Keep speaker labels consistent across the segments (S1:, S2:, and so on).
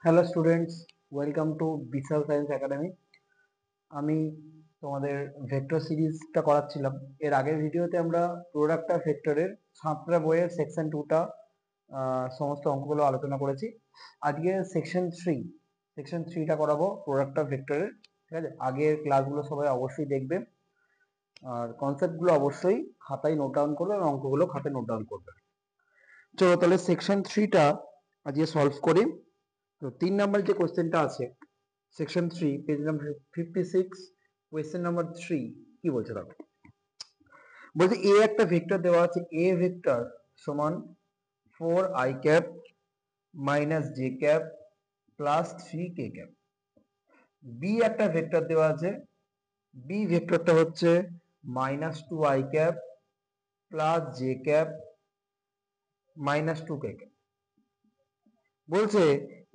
S1: Hello students, welcome to Bishal science academy. আমি তোমাদের vector সিরিজটা করাচ্ছিলাম। এর আগের ভিডিওতে আমরা প্রোডাক্ট অফ ভেক্টরের সাঁতরা বইয়ের সেকশন 2টা সমস্ত অঙ্কগুলো আলোচনা করেছি। আজকে সেকশন থ্রিটা করাবো প্রোডাক্ট অফ ভেক্টরের। ঠিক আছে, আগের ক্লাসগুলো সবাই অবশ্যই দেখবে আর কনসেপ্টগুলো অবশ্যই খাতায় নোট ডাউন করবে এবং অঙ্কগুলো খাতায় নোট ডাউন করবে। চলো তাহলে সেকশন থ্রিটা আজকে সলভ করি। তো 3 নাম্বার যে কোশ্চেনটা আছে section 3 page number 56 question number 3 কি বলছে দেখো। বলছে এ একটা ভেক্টর দেওয়া আছে, এ ভেক্টর সমান 4i cap minus J cap plus 3k cap. B একটা ভেক্টর দেওয়া আছে, বি ভেক্টরটা হচ্ছে minus 2i cap plus J cap minus 2k cap. বলছে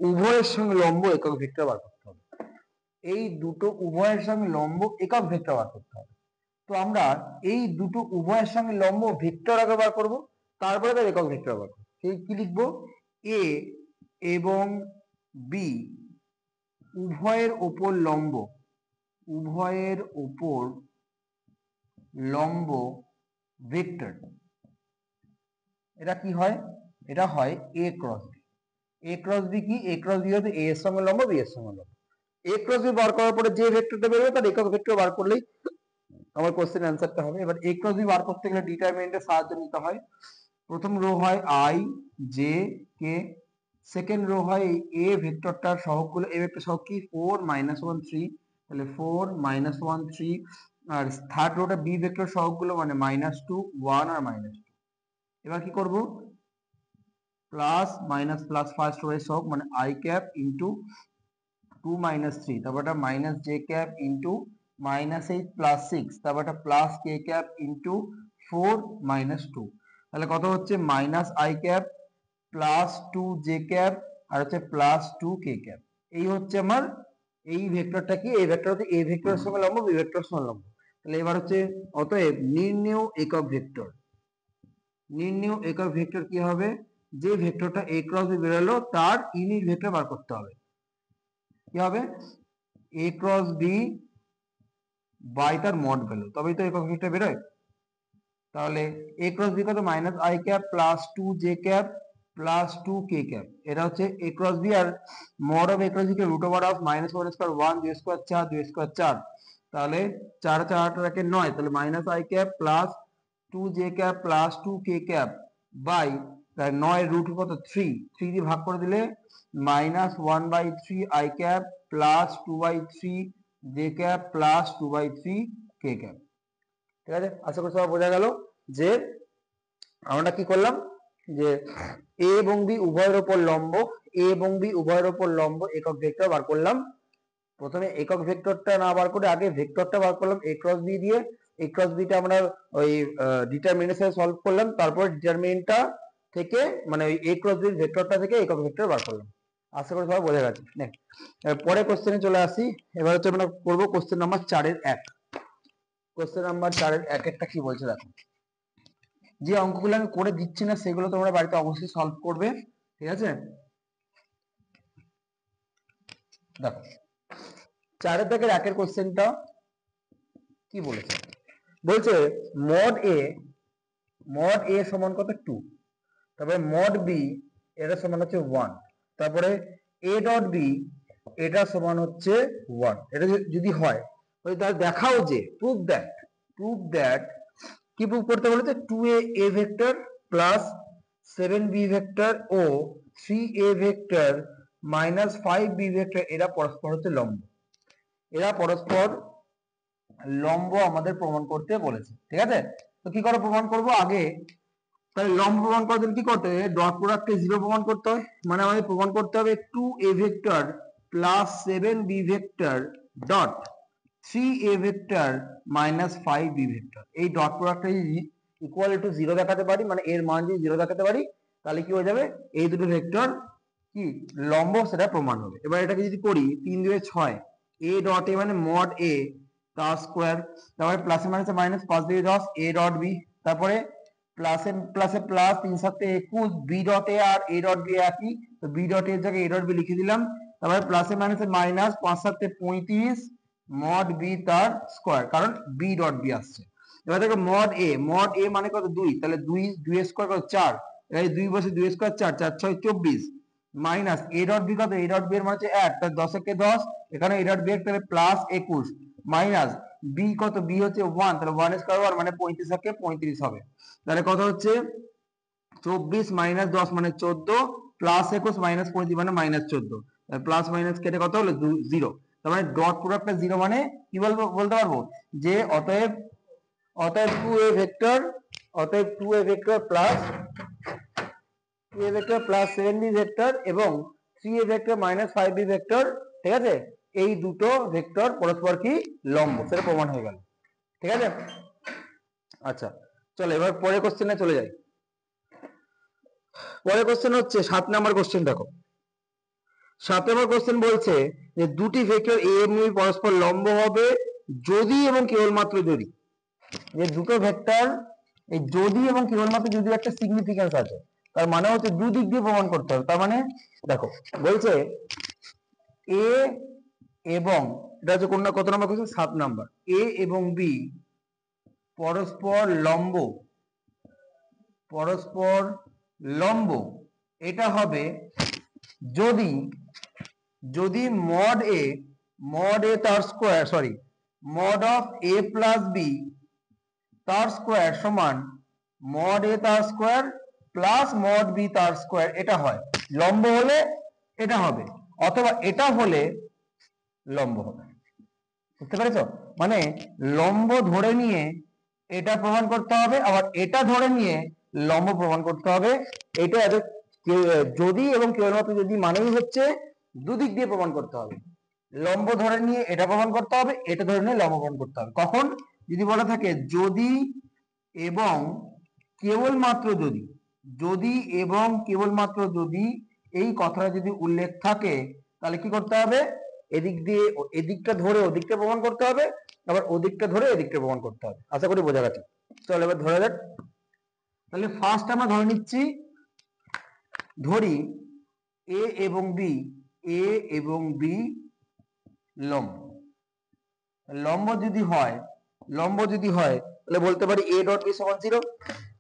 S1: উভয়ের সঙ্গে লম্ব একক ভেক্টর বার করতে হবে। এই দুটো উভয়ের সঙ্গে লম্ব একক ভেক্টর বার করতে হবে। তো আমরা এই দুটো উভয়ের সঙ্গে লম্ব ভেক্টর আগে বার করবো, তারপরে তার একক ভেক্টর বার করবো। সেই কি লিখবো, এ এবং বি উভয়ের ওপর লম্ব, উভয়ের ওপর লম্ব ভেক্টর। এটা কি হয়, এটা হয় এ ক্রস বি। এ ক্রস বি কি, এ ক্রস বি হচ্ছে এ এর সঙ্গে লম্ব, বি এর সঙ্গে লম্ব। এ ক্রস বি বার করার পরে যে ভেক্টরটা বেরোবে তার একক ভেক্টর বার করলেই আমার কোশ্চেন অ্যান্সারটা হবে। এবার এ ক্রস বি বার করতে গেলে ডিটারমিনেন্টের সাহায্য নিতে হয়। প্রথম রো হয় I J K, second rho হয় এই এ ভেক্টরটার সহগগুলো, এ ভেক্টর সহগ কি 4 -1 3, তাহলে 4 -1 3। আর থার্ড রোটা বি ভেক্টর সহগগুলো মানে -2 1 আর -2। এবার কি করব, plus minus plus first row এর সহগ মানে আই ক্যাপ ইন্টু 2 -3, তারপরটা minus J cap into -8 plus 6, তারপরটা প্লাস কে ক্যাপ ইন্টু 4 -2। তাহলে কত হচ্ছে minus I cap plus 2 J cap আর হচ্ছে প্লাস 2 কে ক্যাপ। এই হচ্ছে আমার এই ভেক্টরটা কি, এই ভেক্টর হচ্ছে এ ভেক্টরের সঙ্গে লম্ব, বি ভেক্টরের সঙ্গে লম্ব। তাহলে এবার হচ্ছে অতএব নির্ণেয় একক ভেক্টর। নির্ণেয় একক ভেক্টর কি হবে, যে ভেক্টরটা এ ক্রস বি বেরোলো তার ইউনিট ভেক্টর বার করতে হবে। কি হবে, এ ক্রস বি বাই তার মড ভ্যালু, তবেই তো একক ভেক্টর বেরোয়। তাহলে এ ক্রস বি কত, minus I cap plus 2 J cap plus 2 K cap. এটা হচ্ছে এ ক্রস বি, আর mod of A cross B কে root over of -1 square 1 2 square 4 2 square 4। তাহলে 4 4 8 9, তাহলে minus I cap plus 2 J cap plus 2 K cap by 9 root কত 3, 3 দিয়ে ভাগ করে দিলে -1/3 I cap plus 2/3 J cap plus 2/3 K cap. ঠিক আছে, আশা করি সবাই বোঝা গেল যে আমরা কি করলাম, যে এ এবং বি উভয়ের ওপর লম্ব, এ এবং বি উভয়ের ওপর লম্ব একক ভেক্টর বার করলাম। প্রথমে একক ভেক্টরটা না বার করে আগে ভেক্টরটা বার করলাম এ ক্রস বি দিয়ে। এ ক্রস বিটা আমরা ওই ডিটারমিনেন্ট সলভ করলাম, তারপর ডিটারমিনেন্টটা থেকে মানে ওই এ ক্রস বি ভেক্টরটা থেকে একক ভেক্টর বার করলাম। আশা করি সবাই বোঝা গেছে। পরে কোশ্চেনে চলে আসি। এবার হচ্ছে আমরা করবো কোশ্চেন নাম্বার 4-1। কোশ্চেন নাম্বার 4-1 কি বলছে দেখো। যে অঙ্কগুলো আমি করে দিচ্ছি না সেগুলো তোমরা বাড়িতে অবশ্যই সলভ করবে। ঠিক আছে, দেখো 4-1 কোশ্চেনটা কি বলেছে। বলছে মড এ সমান কত 2, তারপরে মড বি এটা সমান হচ্ছে 1, তারপরে এ ডট বি এটা সমান হচ্ছে 1। এটা যদি হয় তাহলে দেখাও যে প্রুভ দ্যাট কি প্রুভ করতে বলেছে, 2a A vector plus 7b vector ও 3a vector minus 5b vector এরা পরস্পর হচ্ছে লম্ব। এরা পরস্পর লম্ব আমাদের প্রমাণ করতে বলেছে। ঠিক আছে, তো কি করে প্রমাণ করব, আগে তাহলে লম্ব প্রমাণ করার জন্য কি করতে হবে, ডট প্রোডাক্টকে 0 প্রমাণ করতে হয়। মানে আমাদের প্রমাণ করতে হবে 2a vector plus 7b vector dot 3a vector minus 5b vector. এই ডট প্রোডাক্টটা ইকুয়াল টু 0 দেখাতে পারি, মানে এর মান যদি 0 দেখাতে পারি তাহলে কি হয়ে যাবে, এই দুটো ভেক্টর কি লম্ব সেটা প্রমাণ হবে। এবার এটাকে যদি করি 3 2 6, এ ডট এ মানে মড এ তার স্কোয়ার, তারপরে plus minus minus 5 2 10 A dot B, তারপরে প্লাসে প্লাসে প্লাস 3 7 21 বি ডট এ আর এ ডট বি একই, তো বি ডট এর জায়গায় এ ডট বি লিখে দিলাম। তারপরে প্লাসে মাইনাসে মাইনাস 5 7 35 মড বি তার স্কয়ার, কারণ বি ডট বি আসছে। এবার দেখো মড এ মানে কত 2, তাহলে 2 2 এর স্কয়ার কত 4, এই 2 বসে 2 এর square 4 4 6 24 minus A dot B কত, এ ডট বি এর মানে হচ্ছে 1, তাহলে 10 একে 10, এখানে এ ডট বি এর তাহলে প্লাস 21 মাইনাস বি কত, বি হচ্ছে 1, তাহলে 1 স্কয়ার মানে 35 একে 35 হবে। তাহলে কত হচ্ছে 24 মাইনাস 10 মানে 14 প্লাস 21 মাইনাস 35 মানে মাইনাস 14, প্লাস মাইনাস কেটে কত হলো 0। তার মানে ডট প্রোডাক্টটা 0, মানে কি বলতে পারবো যে অতএব 2a ভেক্টর, অতএব 2a vector plus 7b vector এবং 3a vector minus 5b vector, ঠিক আছে, এই দুটো ভেক্টর পরস্পর কি লম্ব, সেটা প্রমাণ হয়ে গেল। ঠিক আছে, আচ্ছা চলো এবার পরের কোশ্চেনে চলে যাই। পরের কোশ্চেন হচ্ছে 7 নাম্বার কোশ্চেন। দেখো 7 নাম্বার কোশ্চেন বলছে যে দুটি ভেক্টর এ এবং বি পরস্পর লম্ব হবে যদি এবং কেবলমাত্র যদি, যে দুটো ভেক্টর এই যদি এবং কেবলমাত্র যদি একটা সিগনিফিকেন্স আছে, তার মানে হচ্ছে দুদিক দিয়ে প্রমাণ করতে হবে। তার মানে দেখো বলছে এ এবং, এটা হচ্ছে কোন কত নাম্বার কোশ্চেন, 7 নাম্বার, এ এবং বি পরস্পর লম্ব, পরস্পর লম্ব, এটা হবে যদি মড এ তার square, sorry mod of A plus B তার স্কয়ার সমান মড এ তার স্কয়ার প্লাস মড বি তার স্কয়ার, এটা হয় লম্ব হলে এটা হবে, অথবা এটা হলে লম্ব হবে। বুঝতে পেরেছো? মানে লম্ব ধরে নিয়ে এটা প্রমাণ করতে হবে, আবার এটা ধরে নিয়ে লম্ব প্রমাণ করতে হবে। এটা যদি এবং কেবলমাত্র যদি মানেই হচ্ছে দুদিক দিয়ে প্রমাণ করতে হবে। লম্ব ধরে নিয়ে এটা প্রমাণ করতে হবে, এটা ধরে নিয়ে লম্ব প্রমাণ করতে হবে। কখন? যদি বলা থাকে যদি এবং কেবলমাত্র যদি, যদি এবং কেবলমাত্র যদি এই কথাটা যদি উল্লেখ থাকে, তাহলে কি করতে হবে, এদিক দিয়ে এদিকটা ধরে ওদিকটা প্রমাণ করতে হবে, আবার ওদিকটা ধরে এদিকটা প্রমাণ করতে হবে। আশা করি বোঝা গেছে। চলো এবার ধরে যাক। তাহলে ফার্স্ট আমরা ধরে নিচ্ছি, ধরি এ এবং বি লম্ব। লম্ব যদি হয় তাহলে বলতে পারি এ ডট বি সমান 0,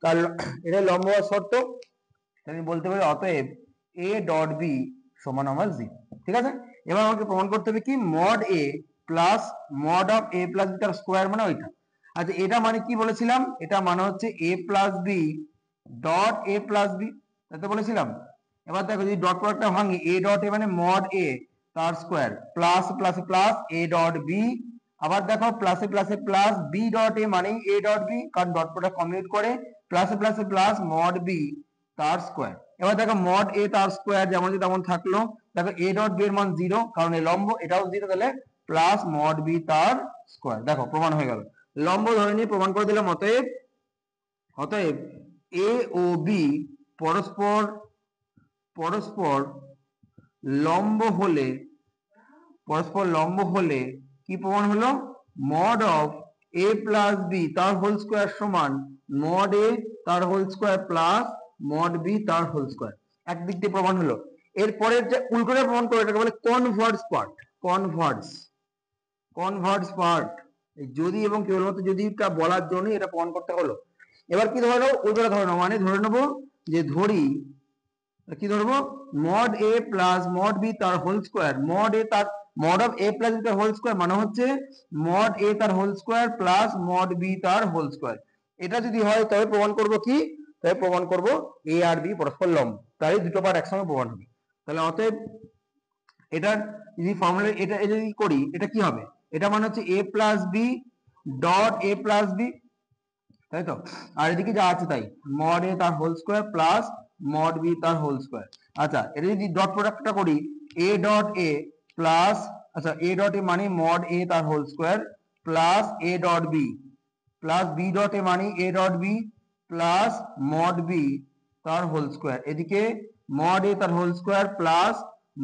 S1: কারণ এটা লম্ব হওয়ার শর্ত। আমি বলতে পারি অতএব এ ডট বি সমান আমার 0। ঠিক আছে, এবার আমাকে প্রমাণ করতে হবে কি, mod A plus mod of A plus B তার স্কোয়ার, মানে ওইটা। আচ্ছা এটা মানে কি বলেছিলাম, এটা মানে হচ্ছে A plus B dot A plus B, তাই বলেছিলাম। এবার দেখো যদি ডট প্রোডাক্টটা ভাঙি, এ ডট এ মানে মড এ তার square plus plus plus A dot B, আবার দেখো প্লাসে প্লাসে প্লাস বি ডট এ মানে এ ডট বি, কারণ ডট প্রোডাক্ট কমিউট করে, প্লাসে প্লাসে প্লাস মড বি তার স্কোয়ার। এবার দেখো মড এ তার স্কোয়ার যেমন তেমন থাকলো, দেখো এ ডট বি এর মান 0, কারণ এই লম্ব, এটাও 0, তাহলে প্লাস মড বি তার স্কোয়ার। দেখো প্রমাণ হয়ে গেল, লম্ব ধরে নিয়ে প্রমাণ করে দিলাম। অতএব এ ও বি পরস্পর লম্ব হলে কি প্রমাণ হলো, mod of A plus B তার হোল স্কোয়ার সমান মড এ তার whole square plus mod B তার হোল স্কোয়ার। একদিক দিয়ে প্রমাণ হলো। এরপরের যে উল্টোটা প্রমাণ করে, এটাকে বলে কনভার্স পার্ট। কনভার্স পার্ট যদি এবং কেবলমাত্র যদিটা বলার জন্য এটা প্রমাণ করতে হলো। এবার কি ধরে নেবো, উল্টোটা ধরে নেবো, মানে ধরে নেবো যে ধরি কি ধরবো, mod A plus mod B তার whole square, mod of A plus B তার হোল স্কোয়ার মানে হচ্ছে মড এ তার whole square plus mod B তার হোল স্কোয়ার। এটা যদি হয় তবে প্রমাণ করব কি, তবে প্রমাণ করব এ আর বি পরস্পর লম্ব, তাই দুটো পার্ট একসঙ্গে প্রমাণ হবে। তাহলে অতএব এটার যদি ফর্মুলা এটা যদি করি, এটা কি হবে, এটা মানে হচ্ছে A plus B dot A plus B, তাই তো, আর এদিকে যা আছে তাই, মড এ তার whole square plus mod B তার হোল স্কোয়ার। আচ্ছা এটা যদি ডট প্রোডাক্টটা করি, এ ডট এ প্লাস, আচ্ছা এ ডট এ মানে মড এ তার whole square plus A dot B plus B dot A মানে A dot B plus mod B তার হোল স্কোয়ার, এদিকে মড এ তার whole square plus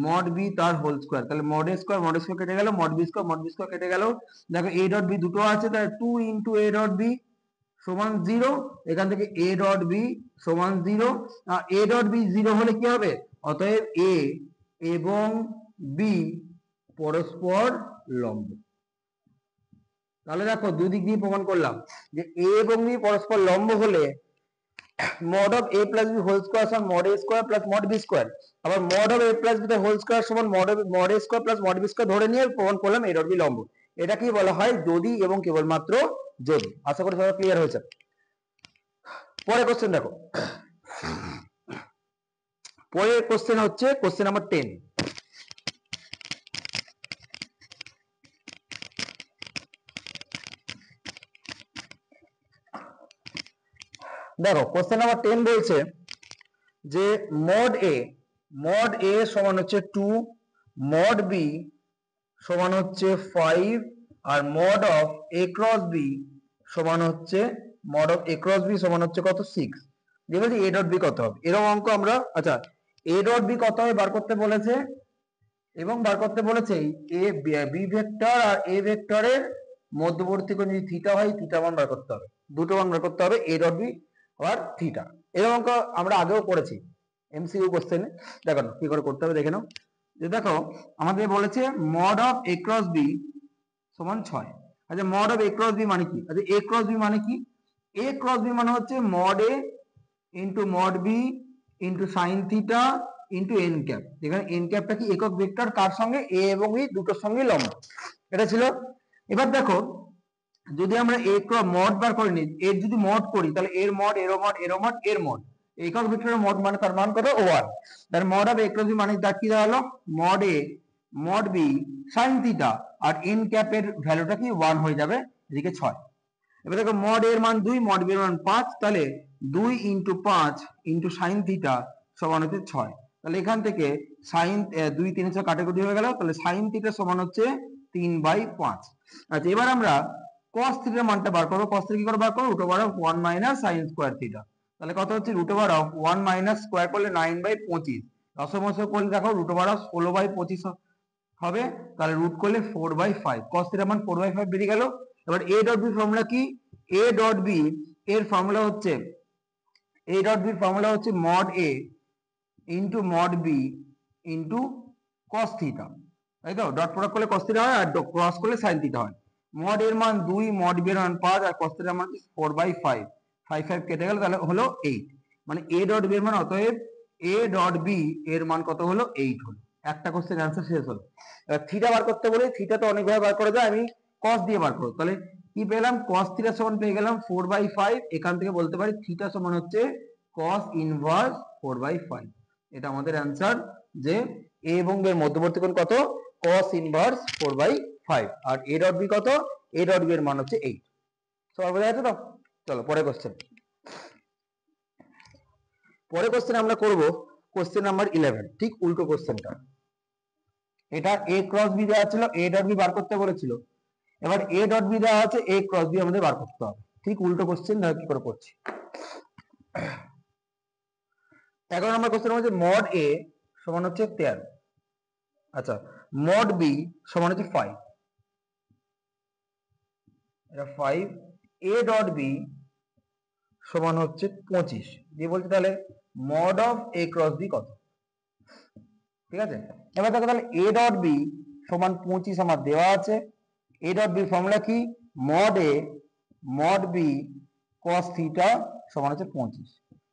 S1: mod B তার whole square. তাহলে mod A square কেটে গেল, mod B square কেটে গেল। দেখো এ ডট বি দুটো আছে, তাহলে 2 ইন্টু এ ডট বি সমান 0, এখান থেকে a ডট b সমান 0। a ডট b 0 হলে কি হবে, অতএব a এবং b পরস্পর লম্ব। তাহলে দেখো দুই দিক দিয়ে প্রমাণ করলাম যে a এবং b পরস্পর লম্ব হলে mod of a plus b whole square সমান mod a square plus mod b square, আবার mod of a plus b whole square সমান mod a square plus mod b square ধরে নিয়ে প্রমাণ করলাম a dot b লম্ব। এটা কি বলা হয়, যদি এবং কেবলমাত্র যদি। আশা করি সবাই ক্লিয়ার হয়েছে। পরের কোশ্চেন দেখো, পরের কোশ্চেন হচ্ছে কোশ্চেন নাম্বার 10। দেখো কোশ্চেন নাম্বার 10 বলছে যে mod a সমান হচ্ছে 2, mod b সমান হচ্ছে 5, আর mod of a cross b সমান হচ্ছে সমান হচ্ছে কত 6। দিয়ে বলছি a dot b কত হবে, এরকম অঙ্ক আমরা, আচ্ছা a dot b কত হবে বার করতে বলেছে, এবং বার করতে বলেছে a b ভেক্টর আর a ভেক্টরের মধ্যবর্তী কোণ যদি থিটা হয়, থিটা মান বার করতে হবে, দুটো মান বার করতে হবে a dot b আর থিটা। এরকম অঙ্ক আমরা আগেও করেছি এমসিকিউ কোশ্চেনে, দেখো কি করে করতে হবে দেখে নাও। যে দেখো আমাদের বলেছে mod of a cross b সমান 6। আচ্ছা mod of a cross b মানে কি, আচ্ছা a cross b মানে কি, a cross b মানে হচ্ছে mod a into mod b into sine theta into N cap. এখানে এন ক্যাপটা কি একক ভেক্টর, কার সঙ্গে, a এবং b দুটোর সঙ্গে লম্ব, এটা ছিল। এবার দেখো যদি আমরা a ক্রস মড বার করে নিই, এর যদি মড করি তাহলে এর মড, এর মড, এর মড, এর মড, একক ভেক্টরের মড মানে তার মান কত 1। তার mod of a cross b মানে কি দাঁড়ালো, mod a mod b sin theta, আর n ক্যাপের ভ্যালুটা কি 1 হয়ে যাবে, এদিকে 6। এবার দেখো মড এর মান 2, মড b এর মান 5, তাহলে 2 ইনটু 5 ইনটু sin থিটা সমান হচ্ছে 6। তাহলে এখান থেকে sin 2 3 এর সাথে কাটাকুটি হয়ে গেল, তাহলে sin থিটা সমান হচ্ছে 3/5। আচ্ছা এবার আমরা cos থিটার মানটা বার করব। cos থিটা কি করে বার করব, root over of 1 minus sin square theta. তাহলে কত হচ্ছে, root over of 1 minus square করলে 9/25, দশমিক করলে দেখো রুট ওভার অফ 16/25 হবে, তাহলে রুট করলে 4/5, cos থিটার মান 4/5 বেরিয়ে গেল। এবার a ডট b ফর্মুলা কি, a ডট b এর ফর্মুলা হচ্ছে, a ডট b ফর্মুলা হচ্ছে mod a into mod b into cos theta, তাই তো, ডট প্রোডাক্ট করলে cos থিটা হয় আর ক্রস করলে sin থিটা হয়। mod এর মান 2, mod b এর মান 5, আর cos থিটার মান 4/5, 5 5 কেটে গেল, তাহলে হলো 8। মানে a ডট b এর মান, অতএব a ডট b এর মান কত হলো 8 হলো। একটা কোশ্চেন অ্যান্সার শেষ হলো। এবার থিটা বার করতে বলে, থিটা তো অনেকভাবে বার করা যায়, আমি cos দিয়ে বার করব। তাহলে কি পেলাম, cos থিটা সমান পেয়ে গেলাম 4/5, এখান থেকে বলতে পারি থিটা সমান হচ্ছে cos ইনভার্স 4/5। এটা আমাদের অ্যান্সার, যে a এবং b এর মধ্যবর্তী কোণ কত, cos ইনভার্স 4/5, আর a ডট b কত, a ডট b এর মান হচ্ছে 8। সবাই বোঝা যাচ্ছে তো? চলো পরের কোশ্চেন। পরের কোশ্চেন আমরা করব কোশ্চেন নাম্বার 11, ঠিক উল্টো কোশ্চেনটা। এটা a ক্রস b দেওয়া ছিল, a ডট b বার করতে বলেছিল। এবার a ডট b দেওয়া আছে, a ক্রস b আমাদের বার করতে হবে। ঠিক উল্টো কোশ্চেন, দেখো কি করে করছি। 11 নম্বর কোশ্চেন হচ্ছে mod a সমান হচ্ছে 13, আচ্ছা mod b সমান হচ্ছে 5, এটা 5, a ডট b সমান হচ্ছে 25, দিয়ে বলছে তাহলে mod of a cross b কত। ঠিক আছে, এবার দেখো তাহলে a ডট b সমান 25 আমার দেওয়া আছে। a ডট b ফর্মুলা কি, mod a mod b cos theta সমান হচ্ছে 25,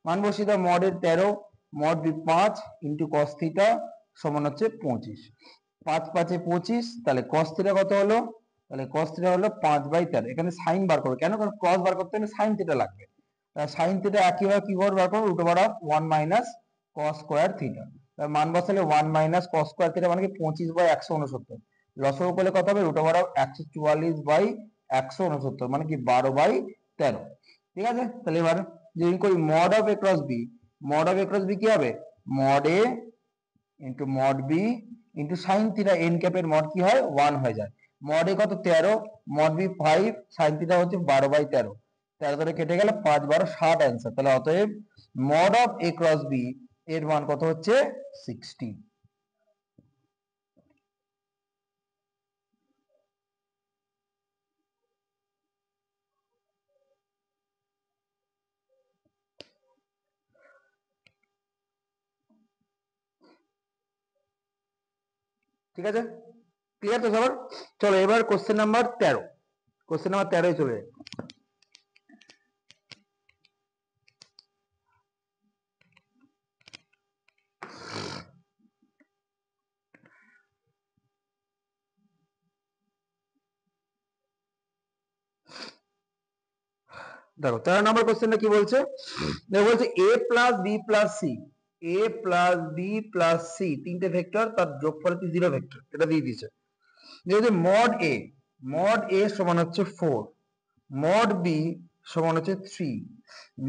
S1: মান বসিয়ে দাও, mod এর 13, mod b 5 into cos theta সমান হচ্ছে 25, 5 5 এ 25, তাহলে cos থিটা কত হলো, তাহলে cos থিটা হলো 5/13। এখানে sin বার করবে কেন, কারণ cos বার করতে হলে sin থিটা লাগবে, তাহলে sin থিটা একইভাবে কি করে বার করব, root over of 1 minus cos square theta. তার মান বসালে 1 মাইনাস cos স্কয়ার থিটা মানে কি 25/169, লসাগু করলে কত হবে, রুট ওভার অফ 144/169 মানে কি 12/13। ঠিক আছে, তাহলে এবার যদি করি mod of a cross b, mod of a cross b কি হবে, mod a into mod b into sin theta, n ক্যাপের মড কি হয় 1 হয়ে যায়। mod a কত 13, mod b 5, sin থিটা হচ্ছে 12/13, 13 ধরে কেটে গেলে 5 12 60 অ্যান্সার। তাহলে অতএব mod of a cross b এর মান কত হচ্ছে 16। ঠিক আছে, ক্লিয়ার তো সবার? চলো এবার কোশ্চেন নাম্বার 13, কোশ্চেন নাম্বার 13 চলে যাই। দেখো 13 নম্বর কোশ্চেনটা কি বলছে, বলছে a plus B plus C, a plus B plus C তিনটে ভেক্টর, তার যোগফল কি 0 ভেক্টর, এটা দিয়ে দিয়েছে। যদি মড a সমান হচ্ছে 4, মড বি সমান হচ্ছে 3,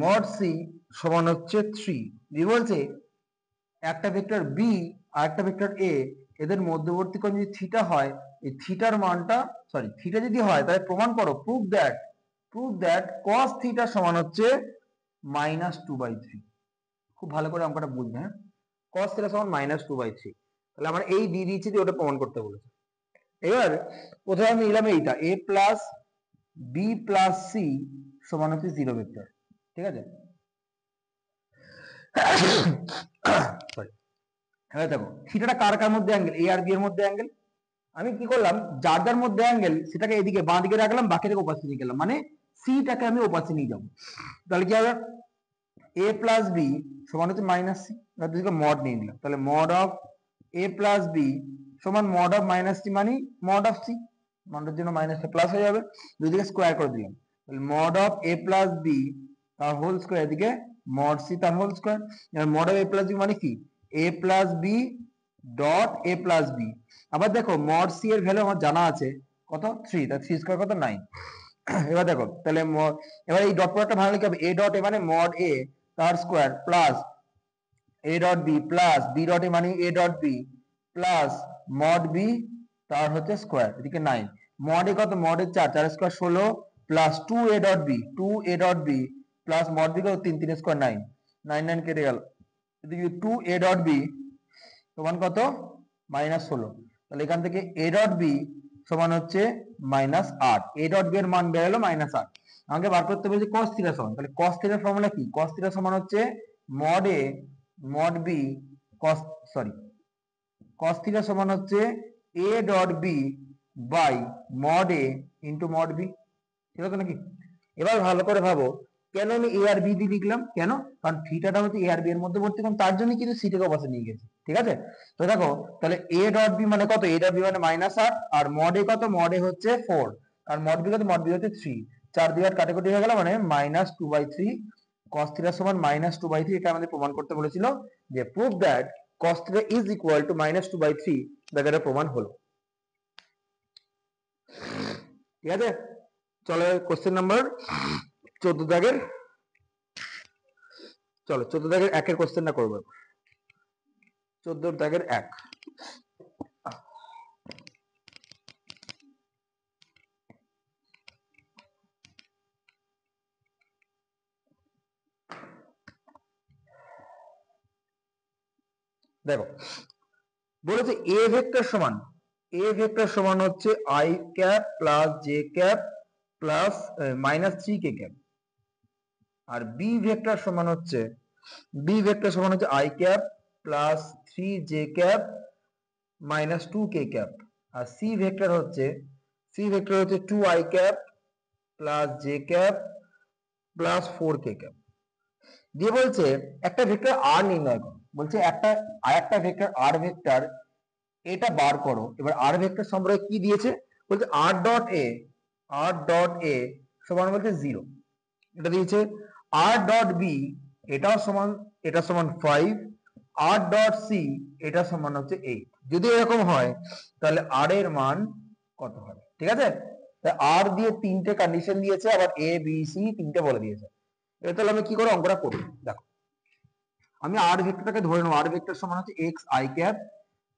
S1: মড সি সমান হচ্ছে 3, দিয়ে বলছে একটা ভেক্টর বি আর একটা ভেক্টর এ, এদের মধ্যবর্তী কোণ যদি থিটা হয়, এই থিটার মানটা থিটা যদি হয় তাহলে প্রমাণ করো, প্রুভ দ্যাট cos থিটা সমান হচ্ছে -2/3। খুব ভালো করে অঙ্কটা বুঝবে, হ্যাঁ, cos থিটা সমান -2/3, তাহলে আমরা এই দিয়ে দিয়েছি যে ওটা প্রমাণ করতে বলেছে। এবার প্রথমে আমি নিলাম এইটা a plus B plus C সমান হচ্ছে 0 ভেক্টর, ঠিক আছে। সরি, এবার দেখো থিটাটা কার কার মধ্যে অ্যাঙ্গেল, এ আর বি এর মধ্যে অ্যাঙ্গেল। আমি কি করলাম, যার যার মধ্যে অ্যাঙ্গেল সেটাকে এদিকে বাঁ দিকে রাখলাম, বাকিটাকে ওপাশে নিয়ে গেলাম, মানে সিটাকে আমি ওপাশে নিয়ে যাবো। তাহলে কি হবে, a প্লাস বি সমান হচ্ছে মাইনাস সি, দুদিকে মড নিয়ে নিলাম, তাহলে mod of a plus B সমান মড অফ মাইনাস সি মানে মড অফ সি, মডের জন্য মাইনাসটা প্লাস হয়ে যাবে, দুদিকে স্কোয়ার করে দিলাম, তাহলে mod of a plus B তার হোল স্কোয়ার, এদিকে মড সি তার whole square. Mod of a plus B মানে কি, a plus B dot a plus B. আবার দেখো মড সি এর ভ্যালু আমার জানা আছে কত, 3, তার 3 স্কোয়ার কত 9। এবার দেখো তাহলে এবার এই ডট প্রোডাক্টটা ভাঙলে কি হবে, a ডট a মানে মড a তার square plus a dot B plus b dot a মানে a dot B plus mod B তার হচ্ছে স্কোয়ার, এদিকে 9, মড a কত, mod a 4 square 16 plus 2a dot B plus mod B কত 3 3 square 9, 9 9 কেটে গেল, এদিকে 2a ডট বি সমান কত -16, তাহলে এখান থেকে a ডট বি সমান হচ্ছে -8, a ডট বি এর মান বের হলো -8। আমাকে বার করতে বলছে cos থিটা সমান, তাহলে cos থিটার ফর্মুলা কি, cos থিটা সমান হচ্ছে mod a mod B cos theta সমান হচ্ছে a dot B by mod a into mod B, ঠিক আছে নাকি? এবার ভালো করে ভাবো, কেন আমি a আর b দিয়ে লিখলাম, কেন, কারণ থিটাটা হচ্ছে a আর b এর মধ্যবর্তী কোণ, তার জন্য কিন্তু সিটাকে অবস্থা নিয়ে গেছি, ঠিক আছে। তো দেখো তাহলে a ডট b মানে কত, a ডট b মানে -8, আর মড a কত, মড a হচ্ছে 4, আর মড b কত, মড b হচ্ছে 3, 4 দিয়ে 8 কাটাকুটি হয়ে গেল, মানে -2/3, cos থিটা সমান -2/3। এটা আমাদের প্রমাণ করতে বলেছিল যে prove that cos theta is equal to -2/3, এটা প্রমাণ হলো, ঠিক আছে। চলো কোশ্চেন নাম্বার 14 দাগের, চলো 14 দাগের 1 এর কোশ্চেনটা করবো, 14 দাগের 1। দেখো বলেছে a ভেক্টর সমান হচ্ছে i cap plus j cap plus -3k cap, আর b ভেক্টর সমান হচ্ছে i cap plus 3j cap -2k cap, আর c ভেক্টর হচ্ছে 2i cap plus j cap plus 4k cap. দিয়ে বলছে একটা ভেক্টর r নির্ণয় করো, বলছে একটা ভেক্টর r ভেক্টর এটা বার করো। এবার r ভেক্টর সম্পর্কে কি দিয়েছে, বলছে r ডট a সমান বলছে 0, এটা দিয়েছে। r ডট b এটা সমান 5, r ডট c এটা সমান হচ্ছে 8। যদি এরকম হয় তাহলে r এর মান কত হবে, ঠিক আছে। r দিয়ে তিনটে কন্ডিশন দিয়েছে, আবার a b c তিনটে বলে দিয়েছে। এবার তাহলে আমি কি করে অঙ্কটা করব, দেখো আমি r ভেক্টরটাকে ধরে নেব, r ভেক্টর সমান হচ্ছে x i cap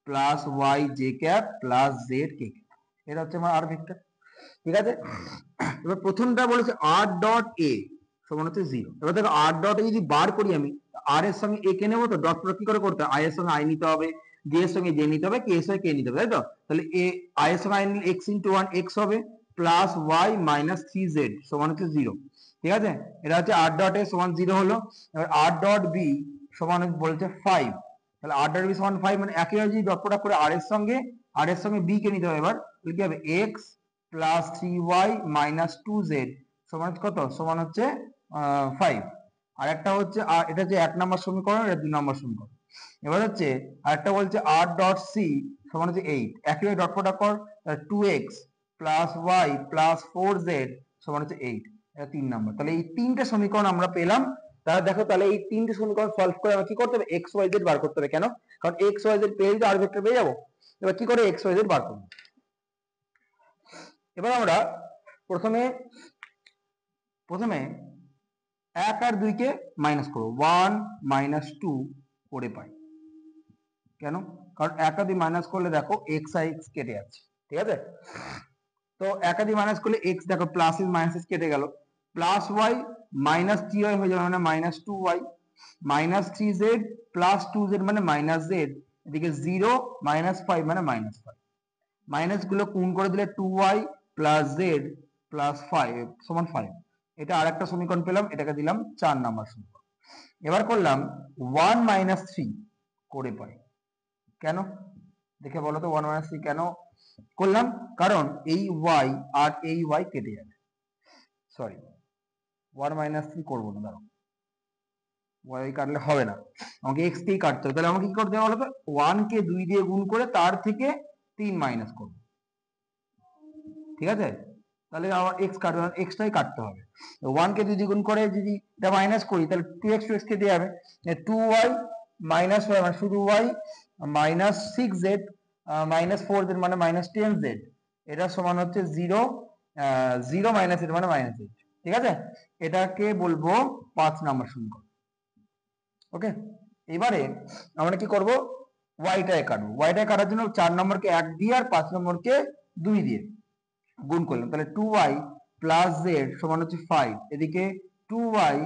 S1: plus y j cap plus z k cap, এটা হচ্ছে আমার r ভেক্টর, ঠিক আছে। এবার প্রথমটা বলেছে r ডট a সমান হচ্ছে 0। এবার দেখো r ডট a যদি বার করি, আমি r এর সঙ্গে a কে নেবো, তো ডট প্রোডাক্ট কি করে করতে হয়, i এর সঙ্গে i নিতে হবে, j এর সঙ্গে j নিতে হবে, k এর সঙ্গে k নিতে হবে, তাই তো। তাহলে i এর সঙ্গে i নিলে x ইনটু 1 x হবে, প্লাস y মাইনাস 3z সমান হচ্ছে 0, ঠিক আছে। এটা হচ্ছে r ডট a সমান 0 হলো। এবার r ডট b সমান বলছে 5, তাহলে r ডট বি সমান 5, মানে একইভাবে যদি ডট প্রোডাক্ট করে r এর সঙ্গে b কে নিতে হবে। এবার তাহলে কি হবে x plus 3y minus 2z সমান কত, সমান হচ্ছে 5। আর একটা হচ্ছে এটা হচ্ছে 1 নম্বর সমীকরণ, এটা 2 নম্বর সমীকরণ। এবার হচ্ছে আরেকটা বলছে r ডট c সমান হচ্ছে 8, একইভাবে ডট প্রোডাক্ট কর, 2x plus y plus 4z সমান হচ্ছে 8, এটা 3 নম্বর। তাহলে এই তিনটে সমীকরণ আমরা পেলাম। তাহলে দেখো, তাহলে এই তিনটে সমীকরণ সলভ করে আমরা কি করতে হবে, x y z বার করতে হবে। কেন? কারণ x y z পেলেই তো r ভেক্টর পেয়ে যাবো। এবার কি করে x y z বার করব? এবার আমরা প্রথমে 1 আর 2 কে মাইনাস করবো, 1 মাইনাস 2 করে পাই। কেন? কারণ 1 আর 2 মাইনাস করলে দেখো x আর x কেটে যাচ্ছে, ঠিক আছে? তো 1 আর 2 মাইনাস করলে x দেখো প্লাস মাইনাস কেটে গেল, প্লাস y মাইনাস 3y হয়ে যাবে, মানে minus 2y, minus 3z plus 2z মানে মাইনাস z, এদিকে 0 মাইনাস 5 মানে মাইনাস 5, মাইনাস গুলো গুণ করে দিলে 2y প্লাস z প্লাস 5 সমান 5। এটা আরেকটা সমীকরণ পেলাম, এটাকে দিলাম 4 নাম্বার সমীকরণ। এবার করলাম 1 মাইনাস 3 করে পাই। কেন দেখে বলো তো, 1 মাইনাস 3 কেন করলাম? কারণ এই y আর এই y কেটে যাবে। সরি, 1 মাইনাস 3 করবো না, দাঁড়াও, y কাটলে হবে না, আমাকে x কেই কাটতে হবে। তাহলে আমাকে কি করতে হবে বলো তো, 1 কে 2 দিয়ে গুণ করে তার থেকে 3 মাইনাস করবো, ঠিক আছে? তাহলে আমার x কাটবে, x টাই কাটতে হবে। 1 কে 2 দিয়ে গুণ করে যদি এটা মাইনাস করি, তাহলে 2x কেটে যাবে, 2y মাইনাস y মানে শুধু y minus 6z minus 4z মানে মাইনাস 10z, এটা সমান হচ্ছে 0 0 মাইনাস এটা মানে মাইনাস 8, ঠিক আছে? এটাকে বলবো 5 নাম্বার সমীকরণ। ওকে, এবারে আমরা কি করব, ওয়াইটাকে কাটবো। ওয়াইটাকে কাটার জন্য 4 নম্বরকে 1 দিয়ে আর 5 নম্বরকে 2 দিয়ে গুণ করলাম, তাহলে 2y প্লাস z সমান হচ্ছে 5, এদিকে 2y